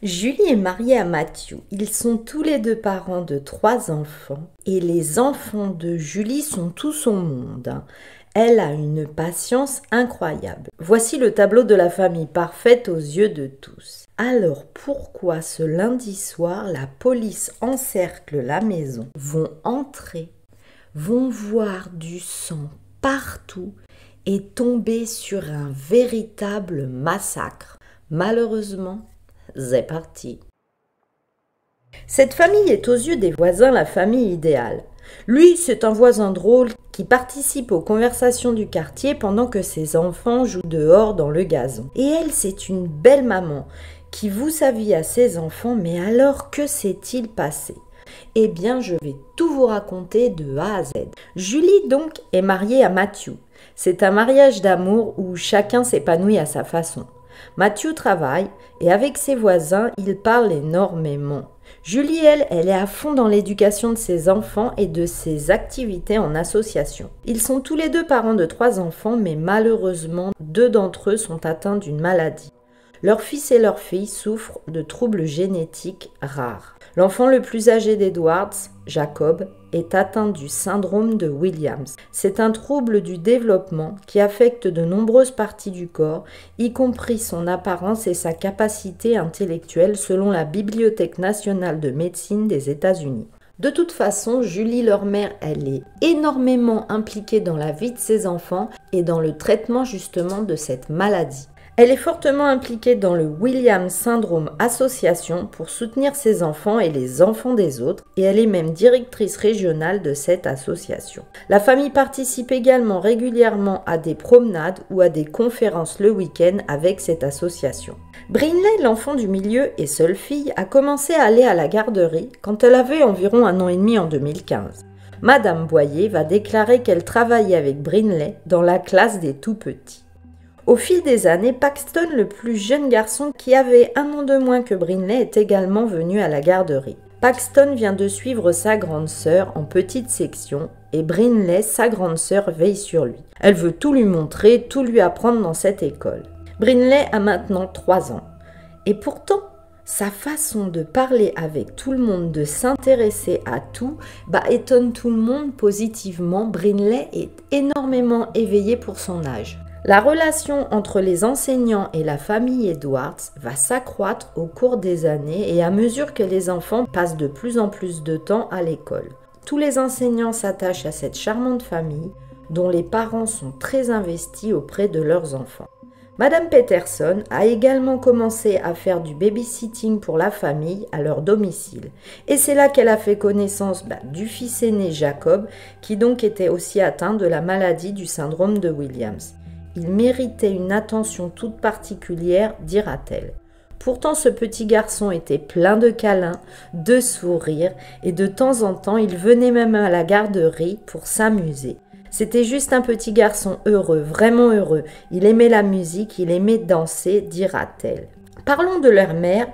Julie est mariée à Matthew. Ils sont tous les deux parents de 3 enfants et les enfants de Julie sont tout son monde. Elle a une patience incroyable. Voici le tableau de la famille parfaite aux yeux de tous. Alors pourquoi ce lundi soir la police encercle la maison, vont entrer, vont voir du sang partout et tomber sur un véritable massacre? Malheureusement, c'est parti. Cette famille est aux yeux des voisins la famille idéale. Lui, c'est un voisin drôle qui participe aux conversations du quartier pendant que ses enfants jouent dehors dans le gazon. Et elle, c'est une belle maman qui voue sa vie à ses enfants, mais alors que s'est-il passé? Eh bien, je vais tout vous raconter de A à Z. Julie, donc, est mariée à Matthew. C'est un mariage d'amour où chacun s'épanouit à sa façon. Matthew travaille et avec ses voisins, il parle énormément. Julie, elle est à fond dans l'éducation de ses enfants et de ses activités en association. Ils sont tous les deux parents de 3 enfants, mais malheureusement, 2 d'entre eux sont atteints d'une maladie. Leur fils et leur fille souffrent de troubles génétiques rares. L'enfant le plus âgé d'Edwards, Jacob, est atteint du syndrome de Williams. C'est un trouble du développement qui affecte de nombreuses parties du corps, y compris son apparence et sa capacité intellectuelle selon la Bibliothèque nationale de médecine des États-Unis. De toute façon, Julie, leur mère, elle est énormément impliquée dans la vie de ses enfants et dans le traitement justement de cette maladie. Elle est fortement impliquée dans le Williams Syndrome Association pour soutenir ses enfants et les enfants des autres et elle est même directrice régionale de cette association. La famille participe également régulièrement à des promenades ou à des conférences le week-end avec cette association. Brinley, l'enfant du milieu et seule fille, a commencé à aller à la garderie quand elle avait environ 1 an et demi en 2015. Madame Boyer va déclarer qu'elle travaillait avec Brinley dans la classe des tout-petits. Au fil des années, Paxton, le plus jeune garçon qui avait 1 an de moins que Brinley, est également venu à la garderie. Paxton vient de suivre sa grande sœur en petite section et Brinley, sa grande sœur, veille sur lui. Elle veut tout lui montrer, tout lui apprendre dans cette école. Brinley a maintenant 3 ans. Et pourtant, sa façon de parler avec tout le monde, de s'intéresser à tout, étonne tout le monde positivement. Brinley est énormément éveillé pour son âge. La relation entre les enseignants et la famille Edwards va s'accroître au cours des années et à mesure que les enfants passent de plus en plus de temps à l'école. Tous les enseignants s'attachent à cette charmante famille dont les parents sont très investis auprès de leurs enfants. Madame Peterson a également commencé à faire du babysitting pour la famille à leur domicile. Et c'est là qu'elle a fait connaissance du fils aîné Jacob, qui donc était aussi atteint de la maladie du syndrome de Williams. Il méritait une attention toute particulière, dira-t-elle. Pourtant, ce petit garçon était plein de câlins, de sourires, et de temps en temps, il venait même à la garderie pour s'amuser. C'était juste un petit garçon heureux, vraiment heureux. Il aimait la musique, il aimait danser, dira-t-elle. Parlons de leur mère,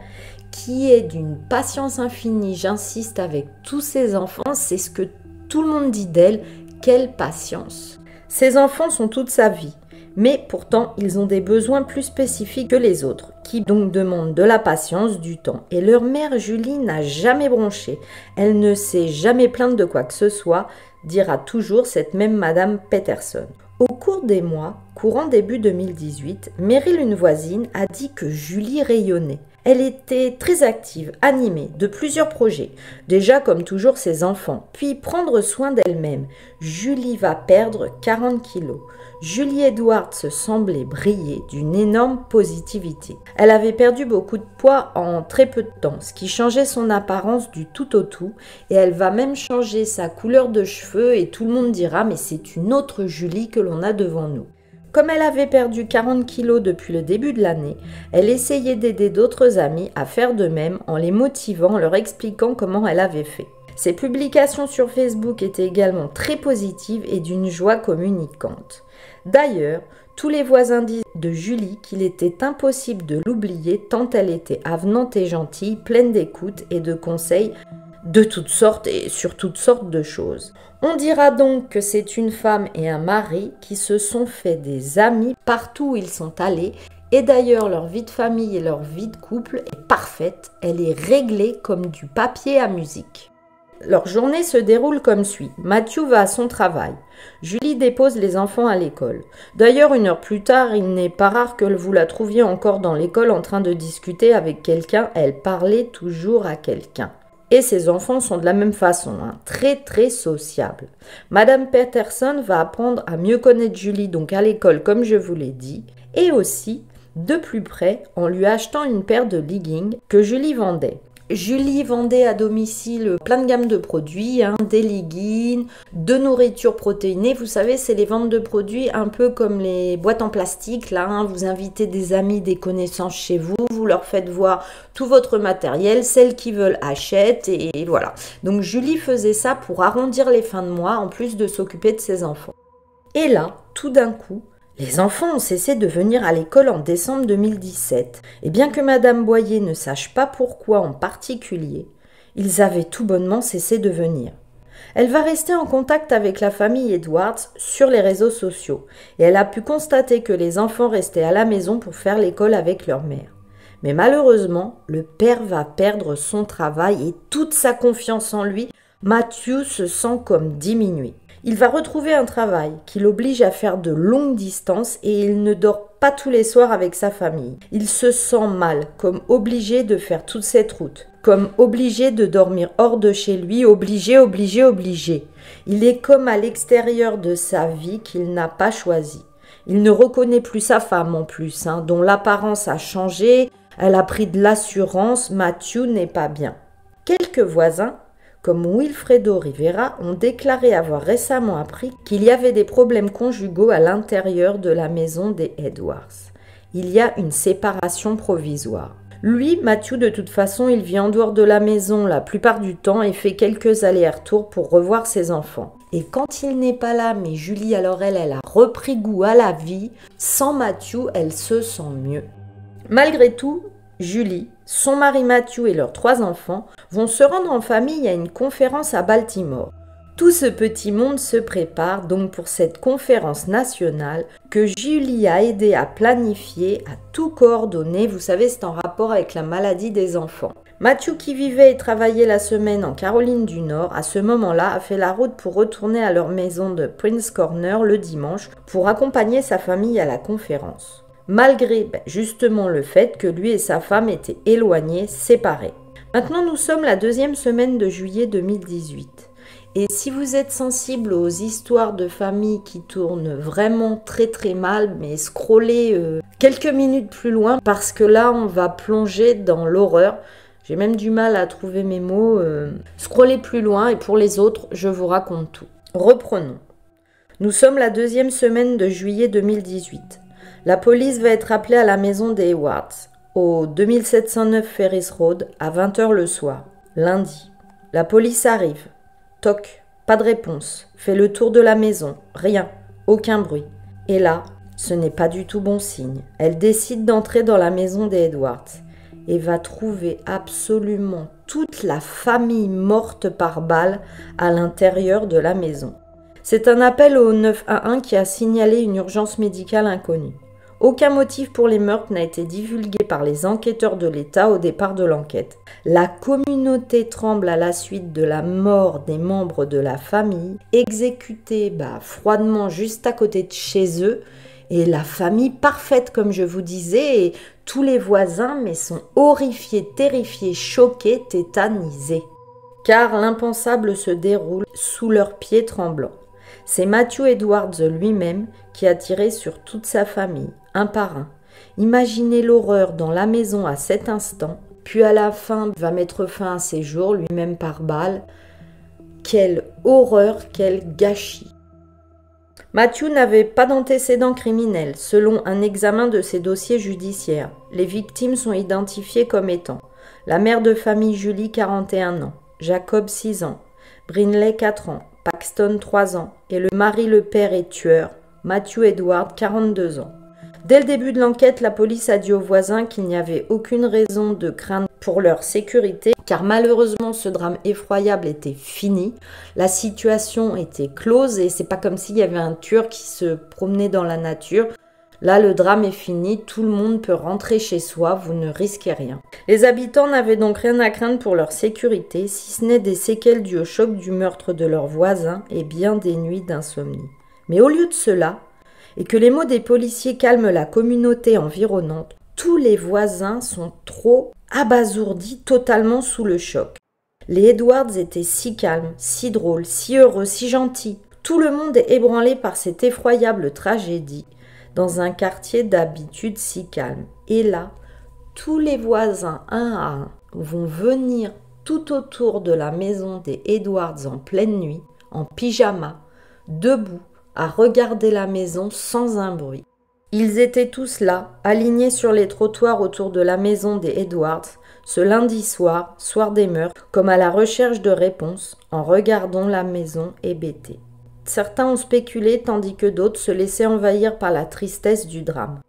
qui est d'une patience infinie, j'insiste avec tous ses enfants, c'est ce que tout le monde dit d'elle, quelle patience. Ses enfants sont toute sa vie. Mais pourtant, ils ont des besoins plus spécifiques que les autres, qui donc demandent de la patience, du temps. Et leur mère, Julie, n'a jamais bronché. Elle ne s'est jamais plainte de quoi que ce soit, dira toujours cette même Madame Peterson. Au cours des mois, courant début 2018, Meryl, une voisine, a dit que Julie rayonnait. Elle était très active, animée, de plusieurs projets. Déjà, comme toujours, ses enfants. Puis prendre soin d'elle-même. Julie va perdre 40 kilos. Julie Edwards semblait briller d'une énorme positivité. Elle avait perdu beaucoup de poids en très peu de temps, ce qui changeait son apparence du tout au tout. Et elle va même changer sa couleur de cheveux et tout le monde dira « mais c'est une autre Julie que l'on a devant nous ». Comme elle avait perdu 40 kilos depuis le début de l'année, elle essayait d'aider d'autres amis à faire de même en les motivant, en leur expliquant comment elle avait fait. Ses publications sur Facebook étaient également très positives et d'une joie communicante. D'ailleurs, tous les voisins disent de Julie qu'il était impossible de l'oublier tant elle était avenante et gentille, pleine d'écoute et de conseils de toutes sortes et sur toutes sortes de choses. On dira donc que c'est une femme et un mari qui se sont fait des amis partout où ils sont allés Et d'ailleurs, leur vie de famille et leur vie de couple est parfaite, elle est réglée comme du papier à musique. Leur journée se déroule comme suit. Matthew va à son travail. Julie dépose les enfants à l'école. D'ailleurs, 1 heure plus tard, il n'est pas rare que vous la trouviez encore dans l'école en train de discuter avec quelqu'un. Elle parlait toujours à quelqu'un. Et ses enfants sont de la même façon, très très sociables. Madame Peterson va apprendre à mieux connaître Julie, donc à l'école comme je vous l'ai dit, et aussi de plus près en lui achetant une paire de leggings que Julie vendait. Julie vendait à domicile plein de gammes de produits, des leggings, de nourriture protéinée. Vous savez, c'est les ventes de produits un peu comme les boîtes en plastique. Là, vous invitez des amis, des connaissances chez vous, vous leur faites voir tout votre matériel, celles qui veulent achètent et voilà. Donc Julie faisait ça pour arrondir les fins de mois en plus de s'occuper de ses enfants. Et là, tout d'un coup, les enfants ont cessé de venir à l'école en décembre 2017, et bien que Madame Boyer ne sache pas pourquoi en particulier, ils avaient tout bonnement cessé de venir. Elle va rester en contact avec la famille Edwards sur les réseaux sociaux, et elle a pu constater que les enfants restaient à la maison pour faire l'école avec leur mère. Mais malheureusement, le père va perdre son travail et toute sa confiance en lui. Matthew se sent comme diminué. Il va retrouver un travail qui l'oblige à faire de longues distances et il ne dort pas tous les soirs avec sa famille. Il se sent mal, comme obligé de faire toute cette route, comme obligé de dormir hors de chez lui, obligé. Il est comme à l'extérieur de sa vie qu'il n'a pas choisi. Il ne reconnaît plus sa femme en plus, dont l'apparence a changé, elle a pris de l'assurance, Matthew n'est pas bien. Quelques voisins, comme Wilfredo Rivera, ont déclaré avoir récemment appris qu'il y avait des problèmes conjugaux à l'intérieur de la maison des Edwards. Il y a une séparation provisoire. Lui, Matthew, de toute façon, il vit en dehors de la maison la plupart du temps et fait quelques allers-retours pour revoir ses enfants. Et quand il n'est pas là, mais Julie, alors elle a repris goût à la vie. Sans Matthew, elle se sent mieux. Malgré tout, Julie, son mari Matthew et leurs 3 enfants vont se rendre en famille à une conférence à Baltimore. Tout ce petit monde se prépare donc pour cette conférence nationale que Julie a aidé à planifier, à tout coordonner. Vous savez, c'est en rapport avec la maladie des enfants. Matthew, qui vivait et travaillait la semaine en Caroline du Nord, à ce moment-là, a fait la route pour retourner à leur maison de Prince Corner le dimanche pour accompagner sa famille à la conférence. Malgré justement le fait que lui et sa femme étaient éloignés, séparés. Maintenant, nous sommes la 2e semaine de juillet 2018. Et si vous êtes sensible aux histoires de famille qui tournent vraiment très très mal, mais scrollez quelques minutes plus loin parce que là, on va plonger dans l'horreur. J'ai même du mal à trouver mes mots. Scrollez plus loin et pour les autres, je vous raconte tout. Reprenons. Nous sommes la 2e semaine de juillet 2018. La police va être appelée à la maison des Edwards, au 2709 Ferris Road, à 20h le soir, lundi. La police arrive. Toc, pas de réponse. Fait le tour de la maison. Rien, aucun bruit. Et là, ce n'est pas du tout bon signe. Elle décide d'entrer dans la maison des Edwards et va trouver absolument toute la famille morte par balle à l'intérieur de la maison. C'est un appel au 911 qui a signalé une urgence médicale inconnue. Aucun motif pour les meurtres n'a été divulgué par les enquêteurs de l'État au départ de l'enquête. La communauté tremble à la suite de la mort des membres de la famille, exécutés froidement juste à côté de chez eux, et la famille parfaite comme je vous disais, et tous les voisins sont horrifiés, terrifiés, choqués, tétanisés. Car l'impensable se déroule sous leurs pieds tremblants. C'est Matthew Edwards lui-même qui a tiré sur toute sa famille, un par un. Imaginez l'horreur dans la maison à cet instant, puis à la fin va mettre fin à ses jours, lui-même par balle. Quelle horreur, quel gâchis. Matthew n'avait pas d'antécédents criminels, selon un examen de ses dossiers judiciaires. Les victimes sont identifiées comme étant la mère de famille Julie, 41 ans, Jacob, 6 ans, Brinley, 4 ans, Paxton, 3 ans, et le mari, le père et tueur, Matthew Edwards, 42 ans. Dès le début de l'enquête, la police a dit aux voisins qu'il n'y avait aucune raison de craindre pour leur sécurité, car malheureusement ce drame effroyable était fini, la situation était close et c'est pas comme s'il y avait un tueur qui se promenait dans la nature. Là, le drame est fini, tout le monde peut rentrer chez soi, vous ne risquez rien. Les habitants n'avaient donc rien à craindre pour leur sécurité, si ce n'est des séquelles dues au choc du meurtre de leurs voisins et bien des nuits d'insomnie. Mais au lieu de cela, et que les mots des policiers calment la communauté environnante, tous les voisins sont trop abasourdis, totalement sous le choc. Les Edwards étaient si calmes, si drôles, si heureux, si gentils. Tout le monde est ébranlé par cette effroyable tragédie, dans un quartier d'habitude si calme. Et là, tous les voisins, un à un, vont venir tout autour de la maison des Edwards en pleine nuit, en pyjama, debout, à regarder la maison sans un bruit. Ils étaient tous là, alignés sur les trottoirs autour de la maison des Edwards, ce lundi soir, soir des meurtres, comme à la recherche de réponses, en regardant la maison hébétée. Certains ont spéculé tandis que d'autres se laissaient envahir par la tristesse du drame.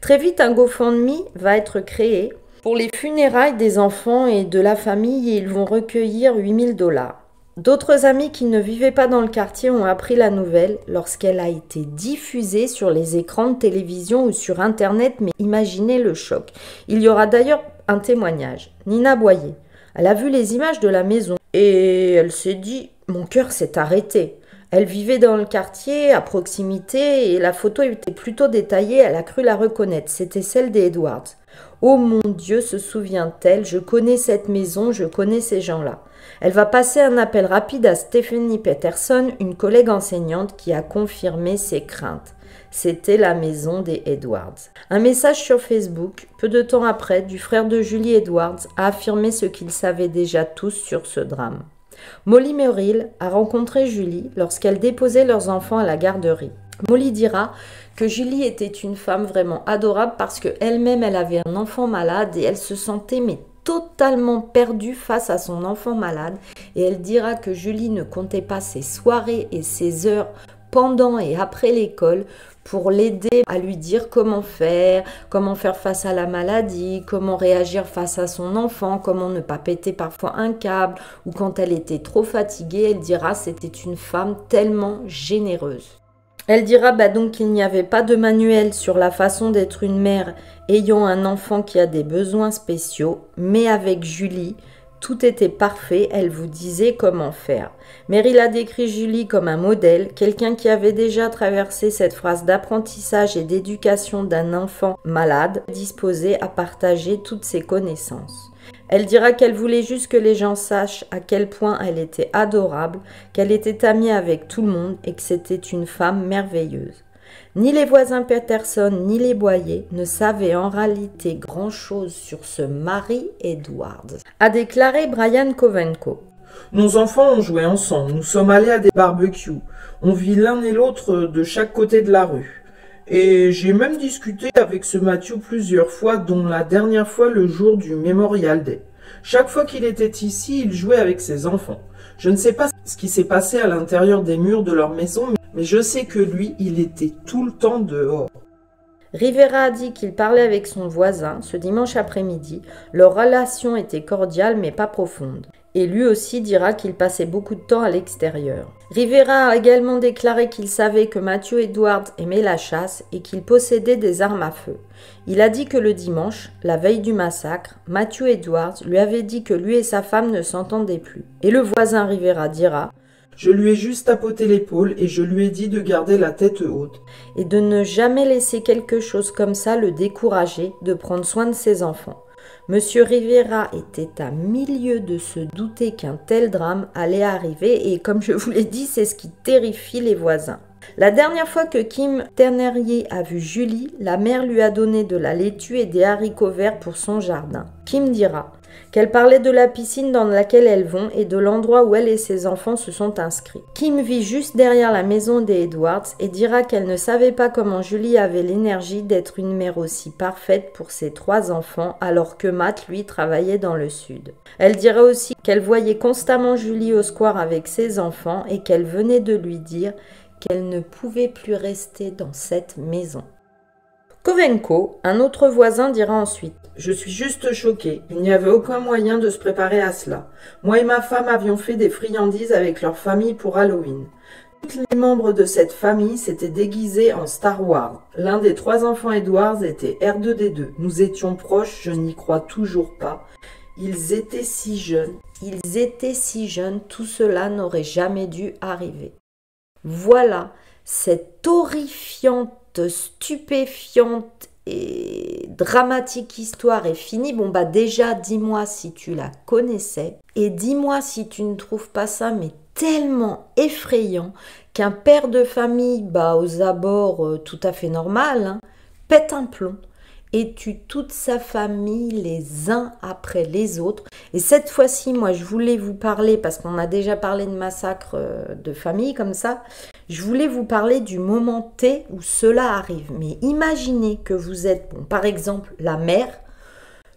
Très vite, un GoFundMe va être créé pour les funérailles des enfants et de la famille et ils vont recueillir 8 000 $. D'autres amis qui ne vivaient pas dans le quartier ont appris la nouvelle lorsqu'elle a été diffusée sur les écrans de télévision ou sur Internet, mais imaginez le choc. Il y aura d'ailleurs un témoignage. Nina Boyer, elle a vu les images de la maison et elle s'est dit « Mon cœur s'est arrêté ». Elle vivait dans le quartier, à proximité, et la photo était plutôt détaillée, elle a cru la reconnaître. C'était celle des Edwards. Oh mon Dieu, se souvient-elle, je connais cette maison, je connais ces gens-là. Elle va passer un appel rapide à Stephanie Peterson, une collègue enseignante qui a confirmé ses craintes. C'était la maison des Edwards. Un message sur Facebook, peu de temps après, du frère de Julie Edwards a affirmé ce qu'ils savaient déjà tous sur ce drame. Molly Merrill a rencontré Julie lorsqu'elle déposait leurs enfants à la garderie. Molly dira que Julie était une femme vraiment adorable parce qu'elle-même elle avait un enfant malade et elle se sentait totalement perdue face à son enfant malade et elle dira que Julie ne comptait pas ses soirées et ses heures pendant et après l'école pour l'aider à lui dire comment faire face à la maladie, comment réagir face à son enfant, comment ne pas péter parfois un câble, ou quand elle était trop fatiguée, elle dira c'était une femme tellement généreuse. Elle dira donc qu'il n'y avait pas de manuel sur la façon d'être une mère ayant un enfant qui a des besoins spéciaux, mais avec Julie, tout était parfait, elle vous disait comment faire. Meryl a décrit Julie comme un modèle, quelqu'un qui avait déjà traversé cette phase d'apprentissage et d'éducation d'un enfant malade, disposé à partager toutes ses connaissances. Elle dira qu'elle voulait juste que les gens sachent à quel point elle était adorable, qu'elle était amie avec tout le monde et que c'était une femme merveilleuse. Ni les voisins Peterson ni les Boyer ne savaient en réalité grand-chose sur ce Mary Edwards, a déclaré Brian Kovenko. Nos enfants ont joué ensemble, nous sommes allés à des barbecues, on vit l'un et l'autre de chaque côté de la rue. Et j'ai même discuté avec ce Matthew plusieurs fois, dont la dernière fois le jour du Memorial Day. Chaque fois qu'il était ici, il jouait avec ses enfants. Je ne sais pas ce qui s'est passé à l'intérieur des murs de leur maison, mais je sais que lui, il était tout le temps dehors. Rivera a dit qu'il parlait avec son voisin ce dimanche après-midi. Leur relation était cordiale mais pas profonde. Et lui aussi dira qu'il passait beaucoup de temps à l'extérieur. Rivera a également déclaré qu'il savait que Matthew Edwards aimait la chasse et qu'il possédait des armes à feu. Il a dit que le dimanche, la veille du massacre, Matthew Edwards lui avait dit que lui et sa femme ne s'entendaient plus. Et le voisin Rivera dira: je lui ai juste tapoté l'épaule et je lui ai dit de garder la tête haute. Et de ne jamais laisser quelque chose comme ça le décourager de prendre soin de ses enfants. Monsieur Rivera était à milieu de se douter qu'un tel drame allait arriver et comme je vous l'ai dit, c'est ce qui terrifie les voisins. La dernière fois que Kim Ternerier a vu Julie, la mère lui a donné de la laitue et des haricots verts pour son jardin. Kim dira qu'elle parlait de la piscine dans laquelle elles vont et de l'endroit où elle et ses enfants se sont inscrits. Kim vit juste derrière la maison des Edwards et dira qu'elle ne savait pas comment Julie avait l'énergie d'être une mère aussi parfaite pour ses 3 enfants alors que Matt, lui, travaillait dans le sud. Elle dira aussi qu'elle voyait constamment Julie au square avec ses enfants et qu'elle venait de lui dire qu'elle ne pouvait plus rester dans cette maison. Kovenko, un autre voisin, dira ensuite: je suis juste choquée, il n'y avait aucun moyen de se préparer à cela. Moi et ma femme avions fait des friandises avec leur famille pour Halloween. Tous les membres de cette famille s'étaient déguisés en Star Wars. L'un des 3 enfants Edwards était R2D2. Nous étions proches, je n'y crois toujours pas. Ils étaient si jeunes. Ils étaient si jeunes, tout cela n'aurait jamais dû arriver. Voilà, cette horrifiante, stupéfiante et dramatique histoire est finie. Bon bah déjà, dis-moi si tu la connaissais et dis-moi si tu ne trouves pas ça mais tellement effrayant qu'un père de famille, aux abords tout à fait normal, hein, pète un plomb et tue toute sa famille les uns après les autres. Et cette fois-ci, moi, je voulais vous parler, parce qu'on a déjà parlé de massacre de famille comme ça, je voulais vous parler du moment T où cela arrive. Mais imaginez que vous êtes, par exemple, la mère,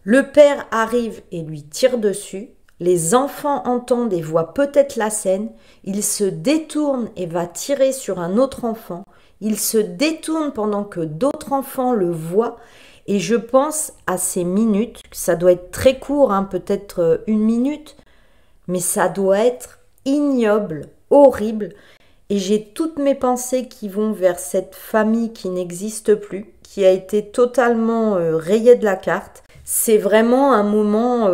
le père arrive et lui tire dessus, les enfants entendent et voient peut-être la scène, il se détourne et va tirer sur un autre enfant, il se détourne pendant que d'autres enfants le voient. Et je pense à ces minutes, ça doit être très court, hein, peut-être 1 minute, mais ça doit être ignoble, horrible. Et j'ai toutes mes pensées qui vont vers cette famille qui n'existe plus, qui a été totalement rayée de la carte. C'est vraiment un moment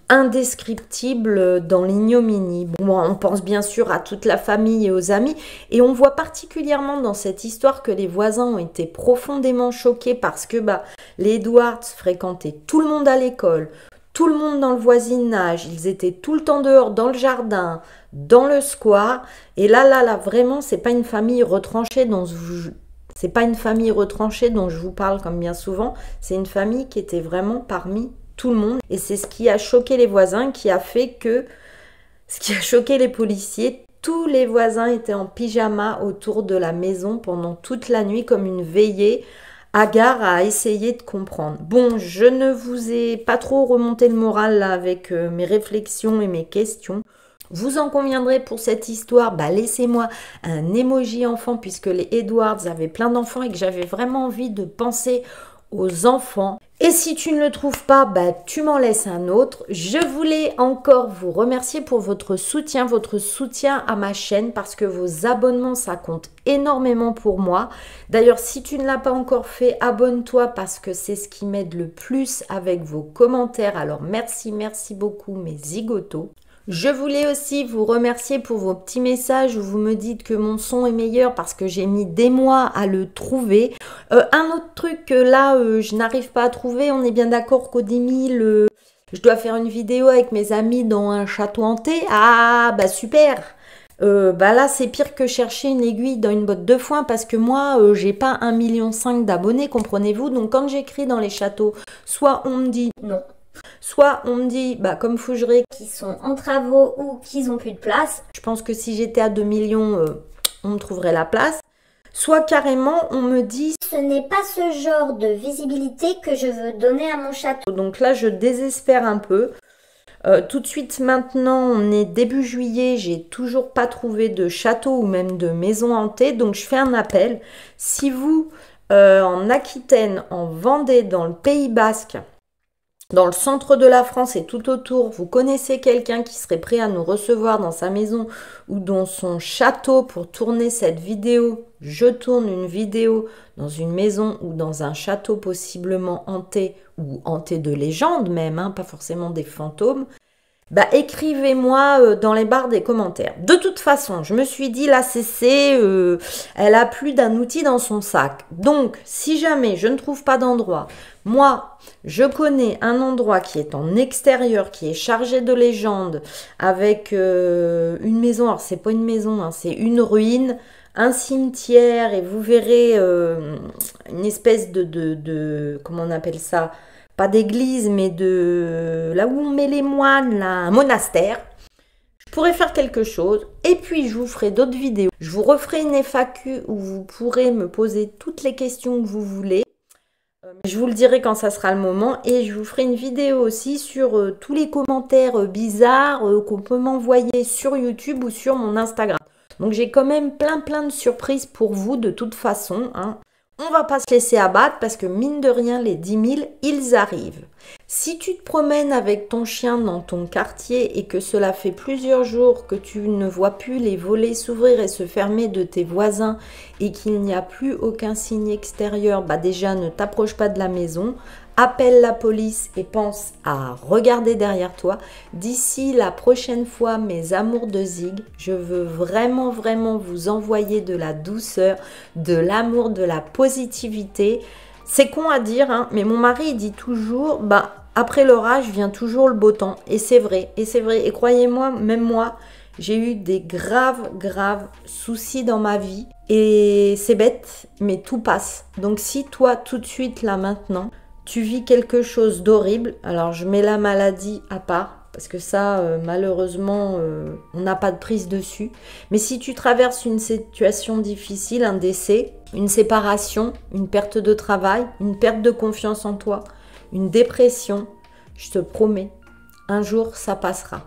indescriptible dans l'ignominie. Bon, on pense bien sûr à toute la famille et aux amis, et on voit particulièrement dans cette histoire que les voisins ont été profondément choqués parce que les Edwards fréquentaient tout le monde à l'école, tout le monde dans le voisinage, ils étaient tout le temps dehors dans le jardin, dans le square, et là, vraiment, c'est pas une famille retranchée dont je vous parle comme bien souvent, c'est une famille qui était vraiment parmi tout le monde. Et c'est ce qui a choqué les voisins, ce qui a choqué les policiers. Tous les voisins étaient en pyjama autour de la maison pendant toute la nuit comme une veillée, hagard à essayer de comprendre. Bon, je ne vous ai pas trop remonté le moral là avec mes réflexions et mes questions. Vous en conviendrez pour cette histoire, laissez-moi un emoji enfant puisque les Edwards avaient plein d'enfants et que j'avais vraiment envie de penser aux enfants. Et si tu ne le trouves pas, tu m'en laisses un autre. Je voulais encore vous remercier pour votre soutien à ma chaîne parce que vos abonnements, ça compte énormément pour moi. D'ailleurs, si tu ne l'as pas encore fait, abonne-toi parce que c'est ce qui m'aide le plus avec vos commentaires. Alors merci beaucoup mes zigotos. Je voulais aussi vous remercier pour vos petits messages où vous me dites que mon son est meilleur parce que j'ai mis des mois à le trouver. Un autre truc que là, je n'arrive pas à trouver, on est bien d'accord qu'au 10 000, je dois faire une vidéo avec mes amis dans un château hanté. Ah, super. Là, c'est pire que chercher une aiguille dans une botte de foin parce que moi, j'ai pas 1,5 million d'abonnés, comprenez-vous. Donc, quand j'écris dans les châteaux, soit on me dit non. Soit on me dit, comme Fougeray, qui sont en travaux ou qu'ils ont plus de place. Je pense que si j'étais à 2 millions, on me trouverait la place. Soit carrément, on me dit, ce n'est pas ce genre de visibilité que je veux donner à mon château. Donc là, je désespère un peu. Tout de suite, maintenant, on est début juillet, j'ai toujours pas trouvé de château ou même de maison hantée. Donc, je fais un appel. Si vous, en Aquitaine, en Vendée, dans le Pays Basque, dans le centre de la France et tout autour, vous connaissez quelqu'un qui serait prêt à nous recevoir dans sa maison ou dans son château pour tourner cette vidéo. Je tourne une vidéo dans une maison ou dans un château possiblement hanté ou hanté de légende même, pas forcément des fantômes. Écrivez-moi dans les barres des commentaires. De toute façon, je me suis dit, la CC, elle a plus d'un outil dans son sac. Donc, si jamais je ne trouve pas d'endroit, moi, je connais un endroit qui est en extérieur, qui est chargé de légendes, avec une maison. Alors, c'est pas une maison, c'est une ruine, un cimetière, et vous verrez une espèce de comment on appelle ça ? Pas d'église, mais de là où on met les moines, là, un monastère. Je pourrais faire quelque chose. Et puis, je vous ferai d'autres vidéos. Je vous referai une FAQ où vous pourrez me poser toutes les questions que vous voulez. Je vous le dirai quand ça sera le moment. Et je vous ferai une vidéo aussi sur tous les commentaires bizarres qu'on peut m'envoyer sur YouTube ou sur mon Instagram. Donc, j'ai quand même plein de surprises pour vous de toute façon, On va pas se laisser abattre parce que mine de rien, les 10 000, ils arrivent. Si tu te promènes avec ton chien dans ton quartier et que cela fait plusieurs jours que tu ne vois plus les volets s'ouvrir et se fermer de tes voisins et qu'il n'y a plus aucun signe extérieur, bah déjà ne t'approche pas de la maison, appelle la police et pense à regarder derrière toi. D'ici la prochaine fois, mes amours de Zig, je veux vraiment vous envoyer de la douceur, de l'amour, de la positivité. C'est con à dire, hein, mais mon mari il dit toujours, bah après l'orage vient toujours le beau temps. Et c'est vrai, et c'est vrai. Et croyez-moi, même moi, j'ai eu des graves soucis dans ma vie. Et c'est bête, mais tout passe. Donc si toi, tout de suite, là maintenant, tu vis quelque chose d'horrible, alors je mets la maladie à part, parce que ça, malheureusement, on n'a pas de prise dessus. Mais si tu traverses une situation difficile, un décès, une séparation, une perte de travail, une perte de confiance en toi, une dépression, je te promets, un jour, ça passera.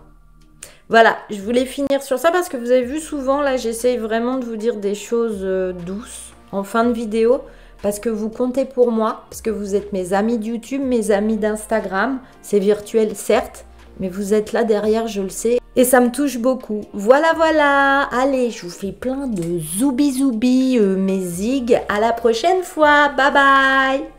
Voilà, je voulais finir sur ça parce que vous avez vu souvent, là, j'essaye vraiment de vous dire des choses douces en fin de vidéo parce que vous comptez pour moi, parce que vous êtes mes amis de YouTube, mes amis d'Instagram. C'est virtuel, certes, mais vous êtes là derrière, je le sais. Et ça me touche beaucoup. Voilà. Allez, je vous fais plein de zoubi mes zigs. À la prochaine fois. Bye bye.